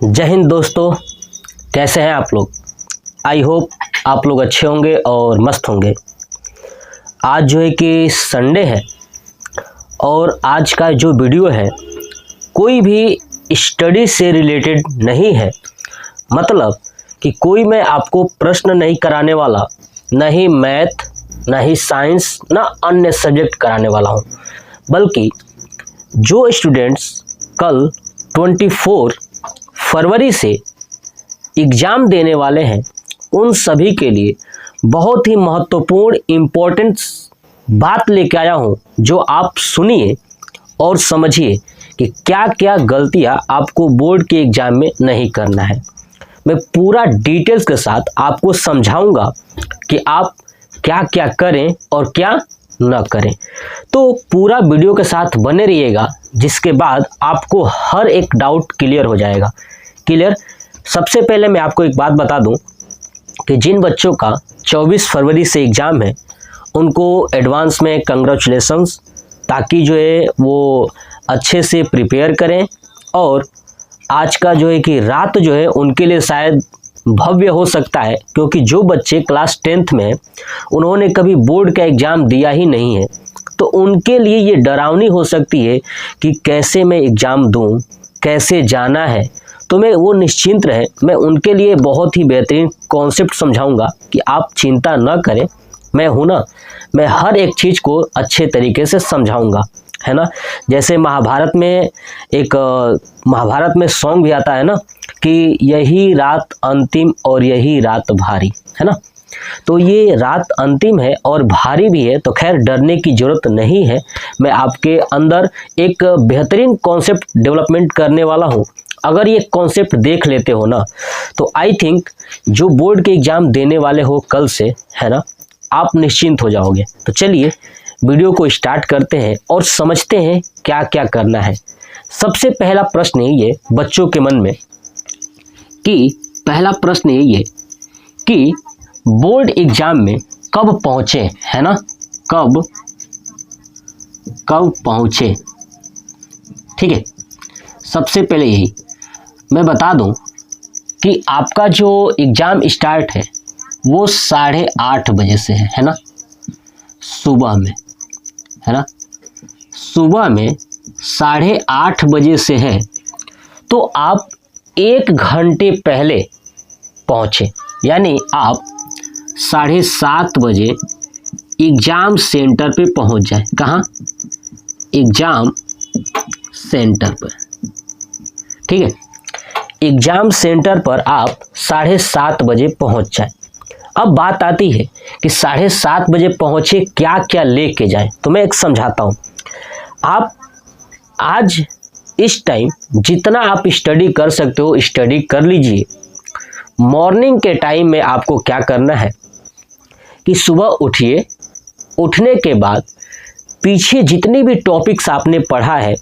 जय हिंद दोस्तों, कैसे हैं आप लोग। आई होप आप लोग अच्छे होंगे और मस्त होंगे। आज जो है कि संडे है और आज का जो वीडियो है कोई भी स्टडी से रिलेटेड नहीं है। मतलब कि कोई मैं आपको प्रश्न नहीं कराने वाला, न ही मैथ, न ही साइंस, न अन्य सब्जेक्ट कराने वाला हूँ, बल्कि जो स्टूडेंट्स कल 24 फरवरी से एग्ज़ाम देने वाले हैं उन सभी के लिए बहुत ही महत्वपूर्ण इम्पोर्टेंट बात लेके आया हूँ, जो आप सुनिए और समझिए कि क्या क्या गलतियाँ आपको बोर्ड के एग्ज़ाम में नहीं करना है। मैं पूरा डिटेल्स के साथ आपको समझाऊंगा कि आप क्या क्या करें और क्या न करें। तो पूरा वीडियो के साथ बने रहिएगा, जिसके बाद आपको हर एक डाउट क्लियर हो जाएगा। क्लियर। सबसे पहले मैं आपको एक बात बता दूं कि जिन बच्चों का 24 फरवरी से एग्ज़ाम है उनको एडवांस में कंग्रेचुलेशंस, ताकि जो है वो अच्छे से प्रिपेयर करें। और आज का जो है कि रात जो है उनके लिए शायद भव्य हो सकता है, क्योंकि जो बच्चे क्लास 10th में उन्होंने कभी बोर्ड का एग्ज़ाम दिया ही नहीं है, तो उनके लिए ये डरावनी हो सकती है कि कैसे मैं एग्ज़ाम दूं, कैसे जाना है। तो मैं वो निश्चिंत रहे, मैं उनके लिए बहुत ही बेहतरीन कॉन्सेप्ट समझाऊंगा कि आप चिंता न करें। मैं हूं ना, मैं हर एक चीज़ को अच्छे तरीके से समझाऊंगा, है ना। जैसे महाभारत में सॉन्ग भी आता है ना कि यही रात अंतिम और यही रात भारी, है ना। तो ये रात अंतिम है और भारी भी है, तो खैर डरने की ज़रूरत नहीं है। मैं आपके अंदर एक बेहतरीन कॉन्सेप्ट डेवलपमेंट करने वाला हूँ। अगर ये कॉन्सेप्ट देख लेते हो ना, तो आई थिंक जो बोर्ड के एग्ज़ाम देने वाले हो कल से, है ना, आप निश्चिंत हो जाओगे। तो चलिए वीडियो को स्टार्ट करते हैं और समझते हैं क्या क्या करना है। सबसे पहला प्रश्न ये बच्चों के मन में कि बोर्ड एग्ज़ाम में कब पहुँचे, है ना, कब पहुँचे। ठीक है, सबसे पहले यही मैं बता दूं कि आपका जो एग्ज़ाम स्टार्ट है वो 8:30 बजे से है ना, सुबह में, है ना, सुबह में 8:30 बजे से है। तो आप 1 घंटे पहले पहुँचे, यानी आप 7:30 बजे एग्ज़ाम सेंटर पे पहुँच जाए। कहाँ? एग्ज़ाम सेंटर पर। ठीक है, एग्ज़ाम सेंटर पर आप 7:30 बजे पहुंच जाए। अब बात आती है कि 7:30 बजे पहुंचे, क्या क्या लेके जाएं। तो मैं एक समझाता हूं। आप आज इस टाइम जितना आप स्टडी कर सकते हो स्टडी कर लीजिए। मॉर्निंग के टाइम में आपको क्या करना है कि सुबह उठिए, उठने के बाद पीछे जितनी भी टॉपिक्स आपने पढ़ा है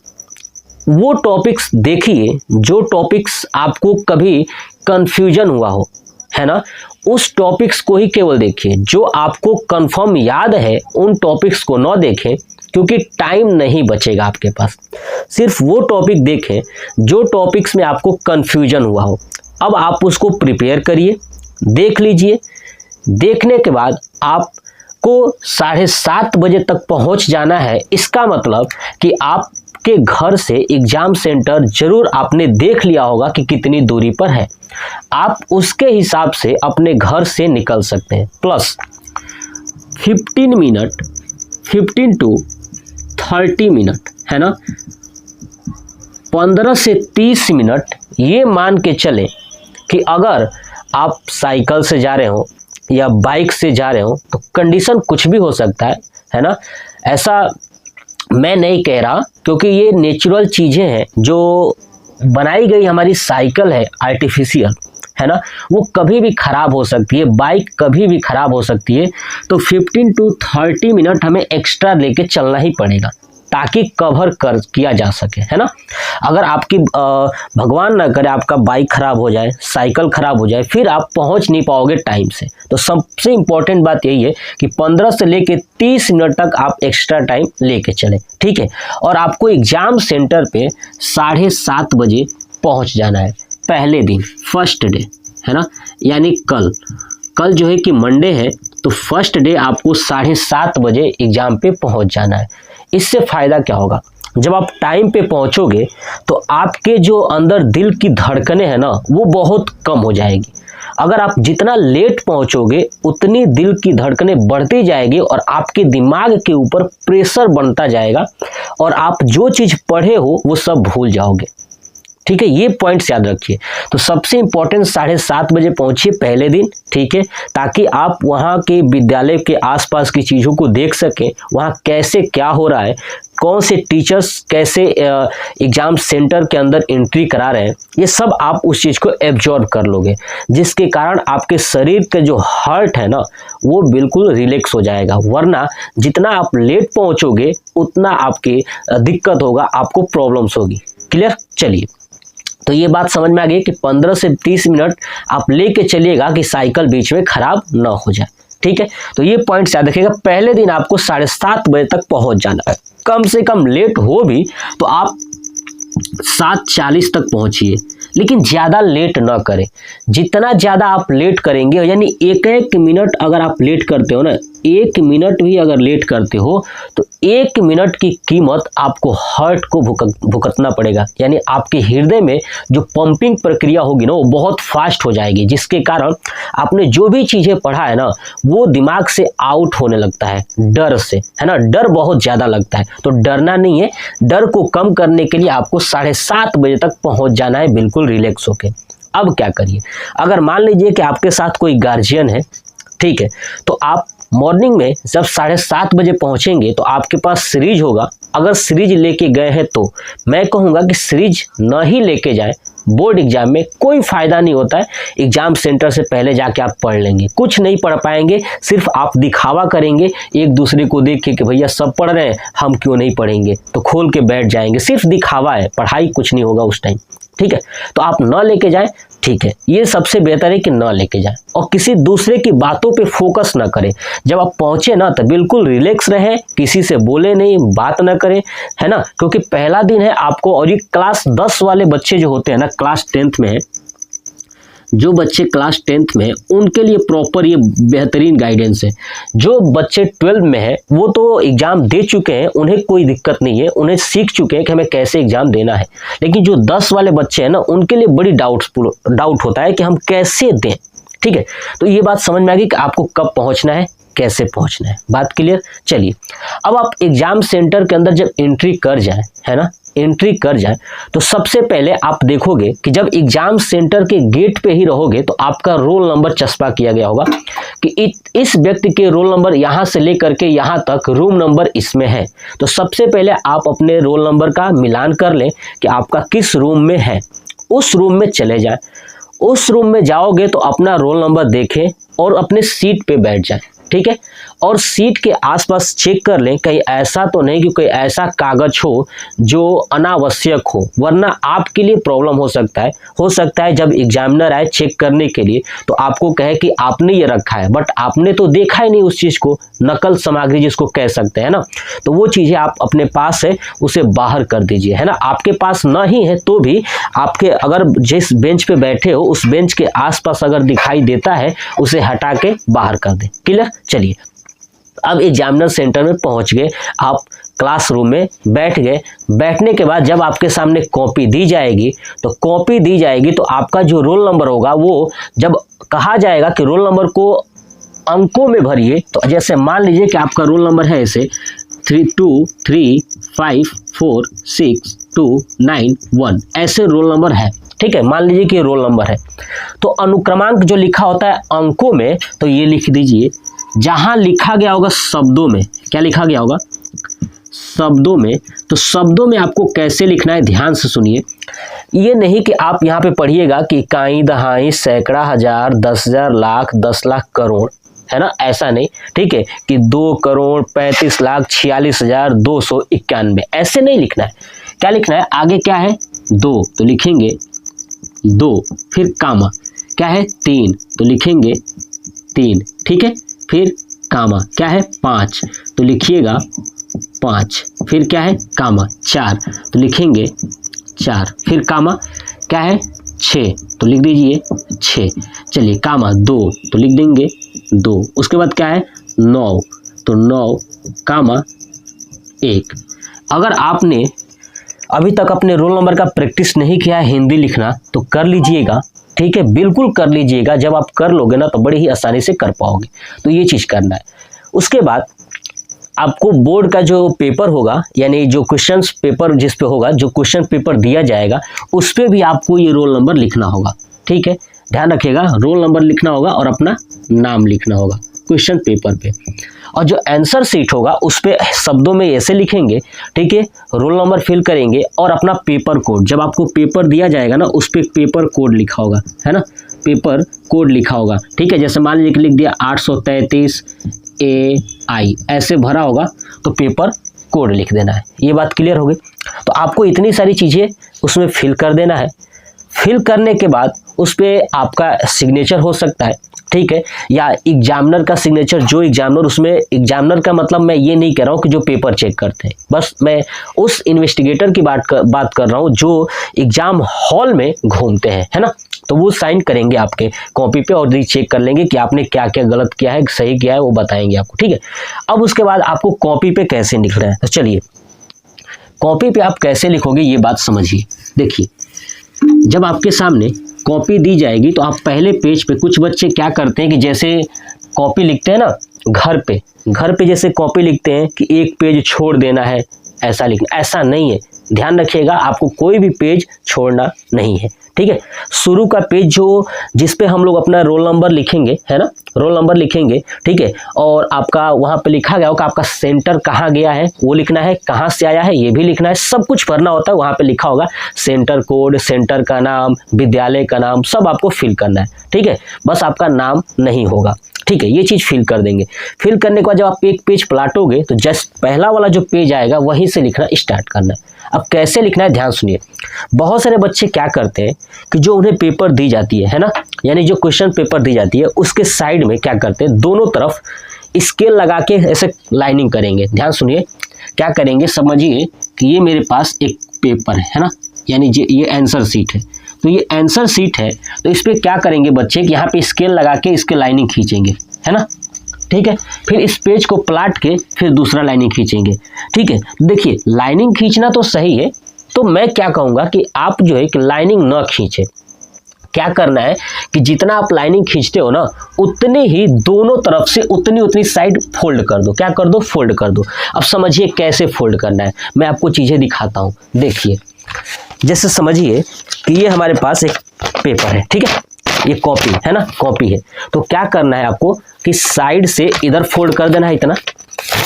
वो टॉपिक्स देखिए। जो टॉपिक्स आपको कभी कंफ्यूजन हुआ हो, है ना, उस टॉपिक्स को ही केवल देखिए। जो आपको कंफर्म याद है उन टॉपिक्स को न देखें, क्योंकि टाइम नहीं बचेगा आपके पास। सिर्फ वो टॉपिक देखें जो टॉपिक्स में आपको कंफ्यूजन हुआ हो। अब आप उसको प्रिपेयर करिए, देख लीजिए। देखने के बाद आपको 7:30 बजे तक पहुंच जाना है। इसका मतलब कि आप के घर से एग्ज़ाम सेंटर जरूर आपने देख लिया होगा कि कितनी दूरी पर है। आप उसके हिसाब से अपने घर से निकल सकते हैं। प्लस 15 to 30 मिनट, है ना, 15 से 30 मिनट ये मान के चलें कि अगर आप साइकिल से जा रहे हो या बाइक से जा रहे हो तो कंडीशन कुछ भी हो सकता है ना। ऐसा मैं नहीं कह रहा, क्योंकि ये नेचुरल चीज़ें हैं। जो बनाई गई हमारी साइकिल है आर्टिफिशियल, है ना, वो कभी भी ख़राब हो सकती है, बाइक कभी भी ख़राब हो सकती है। तो 15 to 30 मिनट हमें एक्स्ट्रा लेके चलना ही पड़ेगा, ताकि कवर कर किया जा सके, है ना। अगर आपकी भगवान ना करे आपका बाइक ख़राब हो जाए, साइकिल ख़राब हो जाए, फिर आप पहुंच नहीं पाओगे टाइम से। तो सबसे इम्पोर्टेंट बात यही है कि 15 से लेके 30 मिनट तक आप एक्स्ट्रा टाइम लेके चलें। ठीक है, और आपको एग्ज़ाम सेंटर पे 7:30 बजे पहुंच जाना है। पहले दिन, फर्स्ट डे, है ना, यानी कल जो है कि मंडे है, तो फर्स्ट डे आपको 7:30 बजे एग्जाम पे पहुंच जाना है। इससे फ़ायदा क्या होगा, जब आप टाइम पे पहुंचोगे तो आपके जो अंदर दिल की धड़कनें हैं ना, वो बहुत कम हो जाएगी। अगर आप जितना लेट पहुंचोगे उतनी दिल की धड़कनें बढ़ती जाएगी और आपके दिमाग के ऊपर प्रेशर बनता जाएगा और आप जो चीज़ पढ़े हो वो सब भूल जाओगे। ठीक है, ये पॉइंट्स याद रखिए। तो सबसे इम्पोर्टेंट 7:30 बजे पहुंचिए पहले दिन, ठीक है, ताकि आप वहाँ के विद्यालय के आसपास की चीज़ों को देख सकें, वहाँ कैसे क्या हो रहा है, कौन से टीचर्स कैसे एग्जाम सेंटर के अंदर एंट्री करा रहे हैं, ये सब आप उस चीज़ को एब्जॉर्ब कर लोगे, जिसके कारण आपके शरीर के जो हार्ट है ना, वो बिल्कुल रिलैक्स हो जाएगा। वरना जितना आप लेट पहुँचोगे उतना आपकी दिक्कत होगा, आपको प्रॉब्लम्स होगी। क्लियर? चलिए, तो ये बात समझ में आ गई कि 15 से 30 मिनट आप लेके चलिएगा कि साइकिल बीच में खराब ना हो जाए। ठीक है, तो ये पॉइंट याद रखिएगा। पहले दिन आपको 7:30 बजे तक पहुंच जाना है। कम से कम लेट हो भी तो आप 7:40 तक पहुंचिए, लेकिन ज़्यादा लेट ना करें। जितना ज़्यादा आप लेट करेंगे, यानी एक मिनट अगर आप लेट करते हो ना, 1 मिनट भी अगर लेट करते हो तो 1 मिनट की कीमत आपको हार्ट को भुगतना पड़ेगा। यानी आपके हृदय में जो पंपिंग प्रक्रिया होगी ना, वो बहुत फास्ट हो जाएगी, जिसके कारण आपने जो भी चीज़ें पढ़ा है ना, वो दिमाग से आउट होने लगता है डर से, है ना। डर बहुत ज़्यादा लगता है, तो डरना नहीं है। डर को कम करने के लिए आपको 7:30 बजे तक पहुँच जाना है, बिल्कुल रिलैक्स होके। अब क्या करिए, अगर मान लीजिए कि आपके साथ कोई गार्जियन है, ठीक है, तो आप मॉर्निंग में जब 7:30 बजे पहुंचेंगे तो आपके पास सीरीज होगा। अगर सीरीज लेके गए हैं तो मैं कहूँगा कि सीरीज न ही लेके जाएं। बोर्ड एग्जाम में कोई फ़ायदा नहीं होता है, एग्जाम सेंटर से पहले जाके आप पढ़ लेंगे, कुछ नहीं पढ़ पाएंगे, सिर्फ आप दिखावा करेंगे एक दूसरे को देख के कि भैया सब पढ़ रहे हैं, हम क्यों नहीं पढ़ेंगे, तो खोल के बैठ जाएंगे। सिर्फ दिखावा है, पढ़ाई कुछ नहीं होगा उस टाइम। ठीक है, तो आप न लेके जाएं, ठीक है, ये सबसे बेहतर है कि न लेके जाएं और किसी दूसरे की बातों पे फोकस ना करें। जब आप पहुंचे ना तो बिल्कुल रिलैक्स रहें, किसी से बोले नहीं, बात ना करें, है ना, क्योंकि पहला दिन है आपको। और ये क्लास 10 वाले बच्चे जो होते हैं ना, क्लास 10th में है, जो बच्चे क्लास 10th में है उनके लिए प्रॉपर ये बेहतरीन गाइडेंस है। जो बच्चे 12 में है वो तो एग्ज़ाम दे चुके हैं, उन्हें कोई दिक्कत नहीं है, उन्हें सीख चुके हैं कि हमें कैसे एग्ज़ाम देना है। लेकिन जो 10 वाले बच्चे हैं ना, उनके लिए बड़ी डाउट होता है कि हम कैसे दें। ठीक है, तो ये बात समझ में आ गई कि आपको कब पहुँचना है, कैसे पहुँचना है। बात क्लियर? चलिए, अब आप एग्ज़ाम सेंटर के अंदर जब एंट्री कर जाए, है ना, एंट्री कर जाए तो सबसे पहले आप देखोगे कि जब एग्जाम सेंटर के गेट पे ही रहोगे तो आपका रोल नंबर चस्पा किया गया होगा कि इस व्यक्ति के रोल नंबर यहाँ से लेकर के यहाँ तक रूम नंबर इसमें है। तो सबसे पहले आप अपने रोल नंबर का मिलान कर लें कि आपका किस रूम में है, उस रूम में चले जाएं। उस रूम में जाओगे तो अपना रोल नंबर देखें और अपने सीट पे बैठ जाएं। ठीक है, और सीट के आसपास चेक कर लें कहीं ऐसा तो नहीं कि कोई ऐसा कागज हो जो अनावश्यक हो, वरना आपके लिए प्रॉब्लम हो सकता है जब एग्जामिनर आए चेक करने के लिए तो आपको कहे कि आपने ये रखा है, बट आपने तो देखा ही नहीं उस चीज़ को, नकल सामग्री जिसको कह सकते हैं ना। तो वो चीज़ें आप अपने पास है उसे बाहर कर दीजिए, है ना। आपके पास ना ही है तो भी आपके अगर जिस बेंच पे बैठे हो उस बेंच के आसपास अगर दिखाई देता है उसे हटा के बाहर कर दें। क्लियर? चलिए, अब एग्जामिनर सेंटर में पहुंच गए, आप क्लासरूम में बैठ गए। बैठने के बाद जब आपके सामने कॉपी दी जाएगी तो आपका जो रोल नंबर होगा वो जब कहा जाएगा कि रोल नंबर को अंकों में भरिए, तो जैसे मान लीजिए कि आपका रोल नंबर है ऐसे 3235462991 ऐसे रोल नंबर है। ठीक है, मान लीजिए कि रोल नंबर है, तो अनुक्रमांक जो लिखा होता है अंकों में तो ये लिख दीजिए। जहां लिखा गया होगा शब्दों में, क्या लिखा गया होगा शब्दों में, तो शब्दों में आपको कैसे लिखना है ध्यान से सुनिए। ये नहीं कि आप यहाँ पे पढ़िएगा कि इकाई, दहाई, सैकड़ा, हजार, 10,000, लाख, 10 लाख, करोड़, है ना, ऐसा नहीं। ठीक है, कि 2,35,46,4291 ऐसे नहीं लिखना है। क्या लिखना है, आगे क्या है 2 तो लिखेंगे 2, फिर कामा, क्या है 3 तो लिखेंगे 3, ठीक है, फिर कामा, क्या है 5 तो लिखिएगा 5, फिर क्या है कामा 4 तो लिखेंगे 4, फिर कामा, क्या है 6 तो लिख दीजिए 6। चलिए कामा 2 तो लिख देंगे 2। उसके बाद क्या है 9 तो 9 कामा 1। अगर आपने अभी तक अपने रोल नंबर का प्रैक्टिस नहीं किया है हिंदी लिखना तो कर लीजिएगा, ठीक है, बिल्कुल कर लीजिएगा। जब आप कर लोगे ना तो बड़ी ही आसानी से कर पाओगे, तो ये चीज़ करना है। उसके बाद आपको बोर्ड का जो पेपर होगा, यानी जो क्वेश्चंस पेपर जिस पे होगा, जो क्वेश्चन पेपर दिया जाएगा उस पर भी आपको ये रोल नंबर लिखना होगा, ठीक है। ध्यान रखिएगा, रोल नंबर लिखना होगा और अपना नाम लिखना होगा क्वेश्चन पेपर पे। और जो आंसर शीट होगा उस पे शब्दों में ऐसे लिखेंगे, ठीक है, रोल नंबर फिल करेंगे और अपना पेपर कोड, जब आपको पेपर दिया जाएगा ना उस पे पेपर कोड लिखा होगा, है ना, पेपर कोड लिखा होगा, ठीक है। जैसे मान लीजिए कि लिख दिया 833 AI ऐसे भरा होगा तो पेपर कोड लिख देना है। ये बात क्लियर हो गई। तो आपको इतनी सारी चीज़ें उसमें फिल कर देना है। फिल करने के बाद उस पर आपका सिग्नेचर हो सकता है, ठीक है, या एग्जामिनर का सिग्नेचर, जो एग्जामिनर उसमें, एग्जामिनर का मतलब मैं ये नहीं कह रहा हूँ कि जो पेपर चेक करते हैं, बस मैं उस इन्वेस्टिगेटर की बात कर रहा हूँ जो एग्जाम हॉल में घूमते हैं, है ना। तो वो साइन करेंगे आपके कॉपी पे और चेक कर लेंगे कि आपने क्या क्या गलत किया है, सही किया है, वो बताएंगे आपको, ठीक है। अब उसके बाद आपको कॉपी पे कैसे लिखना है, तो चलिए कॉपी पे आप कैसे लिखोगे ये बात समझिए। देखिए, जब आपके सामने कॉपी दी जाएगी तो आप पहले पेज पे, कुछ बच्चे क्या करते हैं कि जैसे कॉपी लिखते हैं ना घर पे जैसे कॉपी लिखते हैं कि एक पेज छोड़ देना है, ऐसा लिखना, ऐसा नहीं है। ध्यान रखिएगा, आपको कोई भी पेज छोड़ना नहीं है, ठीक है। शुरू का पेज जो जिस पे हम लोग अपना रोल नंबर लिखेंगे, है ना, रोल नंबर लिखेंगे, ठीक है, और आपका वहाँ पे लिखा गया होगा आपका सेंटर कहाँ गया है वो लिखना है, कहाँ से आया है ये भी लिखना है, सब कुछ भरना होता है। वहाँ पे लिखा होगा सेंटर कोड, सेंटर का नाम, विद्यालय का नाम, सब आपको फिल करना है, ठीक है। बस आपका नाम नहीं होगा, ठीक है, ये चीज़ फिल कर देंगे। फिल करने के बाद जब आप एक पेज पलटोगे तो जस्ट पहला वाला जो पेज आएगा वहीं से लिखना स्टार्ट करना है। अब कैसे लिखना है ध्यान सुनिए। बहुत सारे बच्चे क्या करते हैं कि जो उन्हें पेपर दी जाती है ना, यानी जो क्वेश्चन पेपर दी जाती है उसके साइड में क्या करते हैं, दोनों तरफ स्केल लगा के ऐसे लाइनिंग करेंगे। ध्यान सुनिए, क्या करेंगे समझिए कि ये मेरे पास एक पेपर है ना, यानी ये आंसर शीट है, तो ये आंसर शीट है, तो इस पर क्या करेंगे बच्चे कि यहाँ पे स्केल लगा के इसके लाइनिंग खींचेंगे, है ना, ठीक है। फिर इस पेज को पलट के फिर दूसरा लाइनिंग खींचेंगे, ठीक है। देखिए, लाइनिंग खींचना तो सही है, तो मैं क्या कहूँगा कि आप जो है कि लाइनिंग न खींचे। क्या करना है कि जितना आप लाइनिंग खींचते हो ना उतने ही दोनों तरफ से उतनी साइड फोल्ड कर दो। क्या कर दो, फोल्ड कर दो। अब समझिए कैसे फोल्ड करना है, मैं आपको चीज़ें दिखाता हूँ। देखिए, जैसे समझिए कि ये हमारे पास एक पेपर है, ठीक है, ये कॉपी है ना, कॉपी है, तो क्या करना है आपको कि साइड से इधर फोल्ड कर देना है इतना,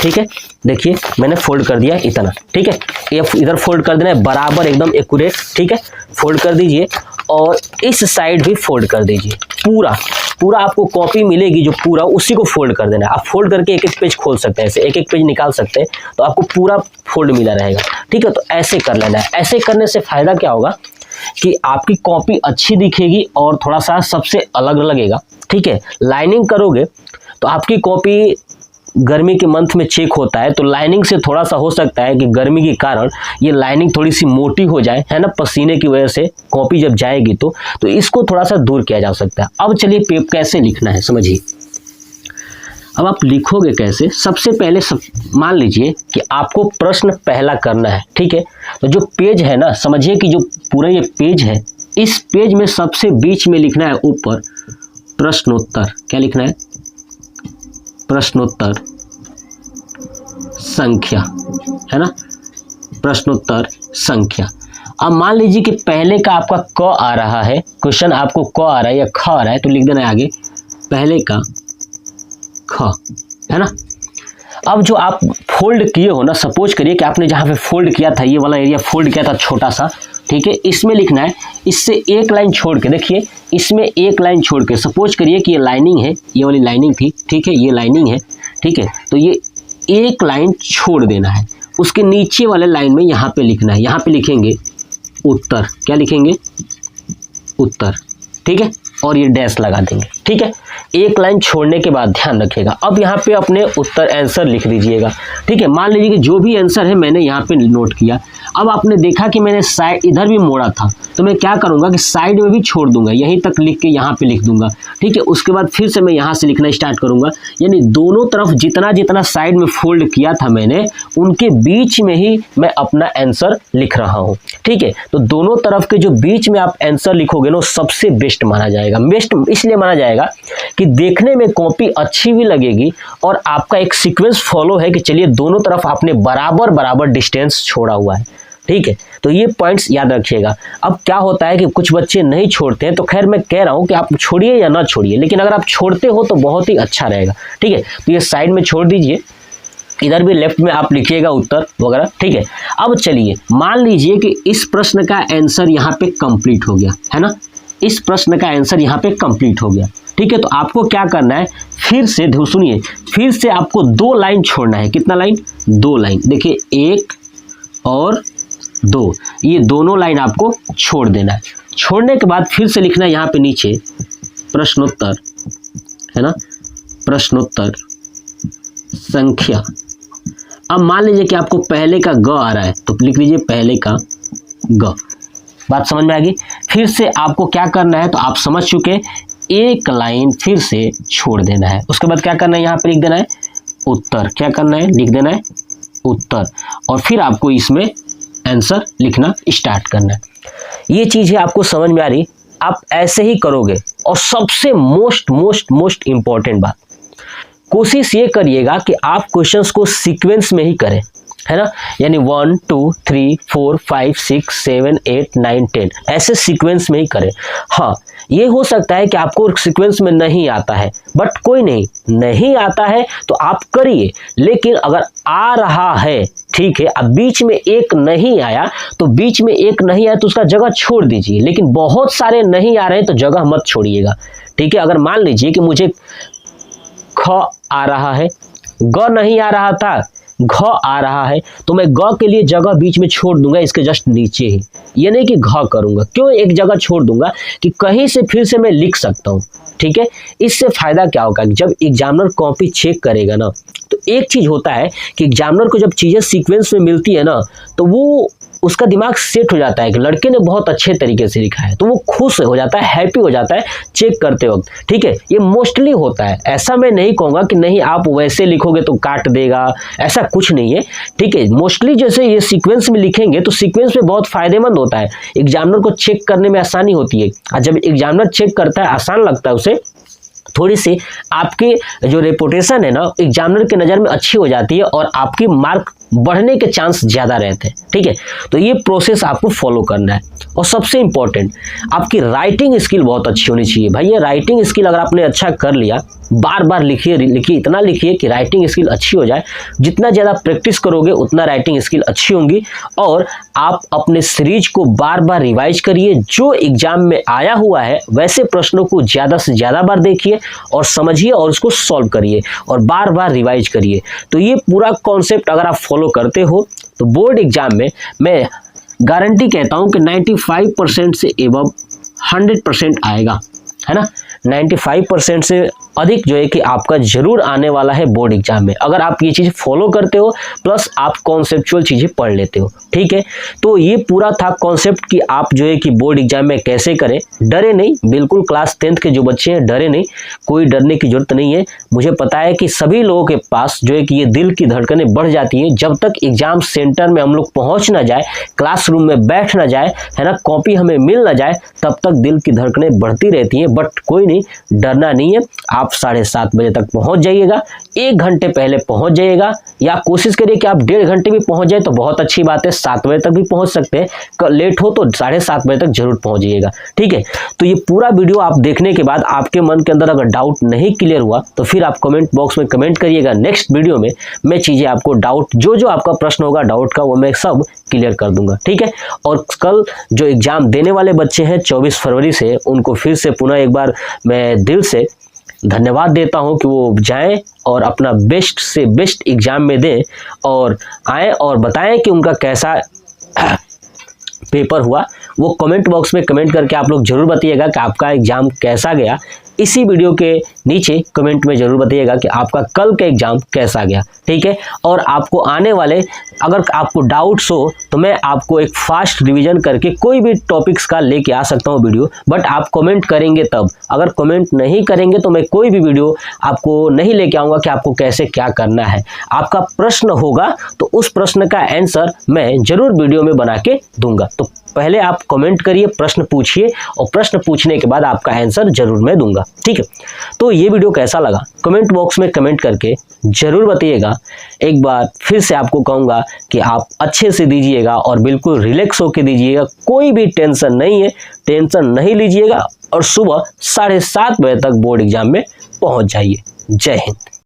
ठीक है। देखिए मैंने फोल्ड कर दिया इतना, ठीक है, ये इधर फोल्ड कर देना है बराबर एकदम एक्यूरेट, ठीक है, फोल्ड कर दीजिए और इस साइड भी फोल्ड कर दीजिए। पूरा आपको कॉपी मिलेगी जो पूरा उसी को फोल्ड कर देना है। आप फोल्ड करके एक एक पेज खोल सकते हैं, ऐसे एक एक पेज निकाल सकते हैं, तो आपको पूरा फोल्ड मिला रहेगा, ठीक है। तो ऐसे कर लेना है। ऐसे करने से फायदा क्या होगा कि आपकी कॉपी अच्छी दिखेगी और थोड़ा सा सबसे अलग लगेगा, ठीक है। लाइनिंग करोगे तो आपकी कॉपी गर्मी के मंथ में चेक होता है, तो लाइनिंग से थोड़ा सा हो सकता है कि गर्मी के कारण ये लाइनिंग थोड़ी सी मोटी हो जाए, है ना, पसीने की वजह से कॉपी जब जाएगी तो इसको थोड़ा सा दूर किया जा सकता है। अब चलिए पेपर कैसे लिखना है समझिए। अब आप लिखोगे कैसे, सबसे पहले मान लीजिए कि आपको प्रश्न पहला करना है, ठीक है। तो जो पेज है ना, समझिए कि जो पूरा ये पेज है, इस पेज में सबसे बीच में लिखना है ऊपर प्रश्नोत्तर। क्या लिखना है, प्रश्नोत्तर संख्या, है ना, प्रश्नोत्तर संख्या। अब मान लीजिए कि पहले का आपका क आ रहा है, क्वेश्चन आपको क आ रहा है या ख आ रहा है, तो लिख देना है आगे पहले का ख, है ना। अब जो आप फोल्ड किए हो ना, सपोज करिए कि आपने जहाँ पे फोल्ड किया था, ये वाला एरिया फोल्ड किया था छोटा सा, ठीक है, इसमें लिखना है, इससे एक लाइन छोड़ के, देखिए इसमें एक लाइन छोड़ के, सपोज करिए कि ये लाइनिंग है, ये वाली लाइनिंग थी, ठीक है, ये लाइनिंग है, ठीक है, तो ये एक लाइन छोड़ देना है। उसके नीचे वाले लाइन में यहाँ पे लिखना है, यहाँ पे लिखेंगे उत्तर। क्या लिखेंगे, उत्तर, ठीक है, और ये डैश लगा देंगे। ठीक है, एक लाइन छोड़ने के बाद ध्यान रखिएगा। अब यहाँ पे अपने उत्तर आंसर लिख दीजिएगा। ठीक है, मान लीजिए कि जो भी आंसर है मैंने यहाँ पे नोट किया। अब आपने देखा कि मैंने साइड इधर भी मोड़ा था, तो मैं क्या करूँगा कि साइड में भी छोड़ दूंगा, यहीं तक लिख के यहाँ पे लिख दूंगा। ठीक है, उसके बाद फिर से मैं यहाँ से लिखना स्टार्ट करूँगा, यानी दोनों तरफ जितना जितना साइड में फोल्ड किया था मैंने, उनके बीच में ही मैं अपना आंसर लिख रहा हूँ। ठीक है, तो दोनों तरफ के जो बीच में आप आंसर लिखोगे ना, सबसे बेस्ट माना जाएगा। बेस्ट इसलिए माना जाएगा कि देखने में कॉपी अच्छी भी लगेगी और आपका एक सीक्वेंस फॉलो है कि चलिए दोनों तरफ आपने बराबर बराबर डिस्टेंस छोड़ा हुआ है। ठीक है, तो ये पॉइंट्स याद रखिएगा। अब क्या होता है कि कुछ बच्चे नहीं छोड़ते हैं, तो खैर मैं कह रहा हूं कि आप छोड़िए या ना छोड़िए, लेकिन अगर आप छोड़ते हो तो बहुत ही अच्छा रहेगा। ठीक है, तो ये साइड में छोड़ दीजिए, इधर भी लेफ्ट में आप लिखिएगा उत्तर वगैरह। ठीक है, अब चलिए मान लीजिए कि इस प्रश्न का आंसर यहाँ पे कंप्लीट हो गया है ना, इस प्रश्न का आंसर यहाँ पे कंप्लीट हो गया। ठीक है, तो आपको क्या करना है, फिर से सुनिए, फिर से आपको 2 लाइन छोड़ना है। कितना लाइन? 2 लाइन। देखिए 1 और 2, ये दोनों लाइन आपको छोड़ देना है। छोड़ने के बाद फिर से लिखना है यहाँ पे नीचे प्रश्नोत्तर, है ना, प्रश्नोत्तर संख्या। अब मान लीजिए कि आपको पहले का ग आ रहा है, तो लिख लीजिए पहले का ग। बात समझ में आ गई? फिर से आपको क्या करना है, तो आप समझ चुके, एक लाइन फिर से छोड़ देना है। उसके बाद क्या करना है, यहाँ पे लिख देना है उत्तर। क्या करना है? लिख देना है उत्तर, और फिर आपको इसमें आंसर लिखना स्टार्ट करना है। ये चीज़ें आपको समझ में आ रही? आप ऐसे ही करोगे। और सबसे मोस्ट इम्पॉर्टेंट बात, कोशिश ये करिएगा कि आप क्वेश्चंस को सीक्वेंस में ही करें, है ना, यानी 1 2 3 4 5 6 7 8 9 10 ऐसे सीक्वेंस में ही करें। हाँ, ये हो सकता है कि आपको सीक्वेंस में नहीं आता है, बट कोई नहीं आता है तो आप करिए, लेकिन अगर आ रहा है, ठीक है, अब बीच में एक नहीं आया तो उसका जगह छोड़ दीजिए, लेकिन बहुत सारे नहीं आ रहे हैं तो जगह मत छोड़िएगा। ठीक है, अगर मान लीजिए कि मुझे ख आ रहा है, ग नहीं आ रहा था, घ आ रहा है, तो मैं ग के लिए जगह बीच में छोड़ दूंगा, इसके जस्ट नीचे ही। ये नहीं कि घ करूंगा, क्यों एक जगह छोड़ दूंगा कि कहीं से फिर से मैं लिख सकता हूं। ठीक है, इससे फायदा क्या होगा, जब एग्जामिनर कॉपी चेक करेगा ना, तो एक चीज होता है कि एग्जामिनर को जब चीजें सीक्वेंस में मिलती है ना, तो वो उसका दिमाग सेट हो जाता है कि लड़के ने बहुत अच्छे तरीके से लिखा है, तो वो खुश हो जाता है, हैप्पी हो जाता है चेक करते वक्त। ठीक है, ये मोस्टली होता है, ऐसा मैं नहीं कहूँगा कि नहीं आप वैसे लिखोगे तो काट देगा, ऐसा कुछ नहीं है। ठीक है, मोस्टली जैसे ये सीक्वेंस में लिखेंगे तो सीक्वेंस में बहुत फायदेमंद होता है, एग्जामिनर को चेक करने में आसानी होती है, और जब एग्जामिनर चेक करता है आसान लगता है उसे, थोड़ी सी आपकी जो रेपुटेशन है ना एग्जामिनर के नज़र में अच्छी हो जाती है और आपकी मार्क बढ़ने के चांस ज़्यादा रहते हैं। ठीक है, तो ये प्रोसेस आपको फॉलो करना है। और सबसे इम्पोर्टेंट, आपकी राइटिंग स्किल बहुत अच्छी होनी चाहिए। भाई ये राइटिंग स्किल अगर आपने अच्छा कर लिया, बार बार लिखिए, इतना लिखिए कि राइटिंग स्किल अच्छी हो जाए। जितना ज़्यादा प्रैक्टिस करोगे उतना राइटिंग स्किल अच्छी होंगी, और आप अपने सीरीज को बार बार रिवाइज करिए। जो एग्जाम में आया हुआ है वैसे प्रश्नों को ज़्यादा से ज़्यादा बार देखिए और समझिए और उसको सॉल्व करिए और बार बार रिवाइज करिए। तो ये पूरा कॉन्सेप्ट अगर आप फॉलो करते हो तो बोर्ड एग्जाम में मैं गारंटी कहता हूं कि 95% से एबव 100% आएगा, है ना। 95% से अधिक जो है कि आपका जरूर आने वाला है बोर्ड एग्जाम में, अगर आप ये चीज़ फॉलो करते हो प्लस आप कॉन्सेप्चुअल चीज़ें पढ़ लेते हो। ठीक है, तो ये पूरा था कॉन्सेप्ट कि आप जो है कि बोर्ड एग्जाम में कैसे करें। डरे नहीं, बिल्कुल क्लास 10th के जो बच्चे हैं डरे नहीं, कोई डरने की जरूरत नहीं है। मुझे पता है कि सभी लोगों के पास जो है कि ये दिल की धड़कनें बढ़ जाती हैं जब तक एग्जाम सेंटर में हम लोग पहुँच ना जाए, क्लासरूम में बैठ ना जाए, है ना, कॉपी हमें मिल ना जाए, तब तक दिल की धड़कनें बढ़ती रहती हैं। बट कोई नहीं, डरना नहीं है। आप 7:30 बजे तक पहुंच जाइएगा, 1 घंटे पहले पहुंच जाइएगा, या कोशिश करिए कि आप 1.5 घंटे भी पहुंच जाए तो बहुत अच्छी बात है। 7 बजे तक भी पहुंच सकते हैं, लेट हो तो 7:30 बजे तक जरूर पहुंच जाइएगा। ठीक है, तो ये पूरा वीडियो आप देखने के बाद आपके मन के अंदर अगर डाउट नहीं क्लियर हुआ तो फिर आप कमेंट बॉक्स में कमेंट करिएगा। नेक्स्ट वीडियो में मैं चीज़ें आपको डाउट जो आपका प्रश्न होगा डाउट का, वो मैं सब क्लियर कर दूंगा। ठीक है, और कल जो एग्जाम देने वाले बच्चे हैं 24 फरवरी से, उनको फिर से पुनः एक बार मैं दिल से धन्यवाद देता हूं कि वो जाएं और अपना बेस्ट से बेस्ट एग्जाम में दें और आएँ और बताएं कि उनका कैसा पेपर हुआ वो कमेंट बॉक्स में कमेंट करके आप लोग जरूर बताइएगा कि आपका एग्ज़ाम कैसा गया। इसी वीडियो के नीचे कमेंट में जरूर बताइएगा कि आपका कल का एग्ज़ाम कैसा गया, ठीक है। और आपको आने वाले अगर आपको डाउट्स हो तो मैं आपको एक फास्ट रिवीजन करके कोई भी टॉपिक्स का लेके आ सकता हूँ वीडियो, बट आप कमेंट करेंगे तब। अगर कमेंट नहीं करेंगे तो मैं कोई भी वीडियो आपको नहीं लेके आऊँगा कि आपको कैसे क्या करना है। आपका प्रश्न होगा तो उस प्रश्न का आंसर मैं जरूर वीडियो में बना के दूंगा। तो पहले आप कमेंट करिए, प्रश्न पूछिए और प्रश्न पूछने के बाद आपका आंसर जरूर मैं दूंगा, ठीक है। तो ये वीडियो कैसा लगा कमेंट बॉक्स में कमेंट करके जरूर बताइएगा। एक बार फिर से आपको कहूँगा कि आप अच्छे से दीजिएगा और बिल्कुल रिलैक्स होकर दीजिएगा, कोई भी टेंशन नहीं है, टेंशन नहीं लीजिएगा और सुबह 7:30 बजे तक बोर्ड एग्जाम में पहुँच जाइए। जय हिंद।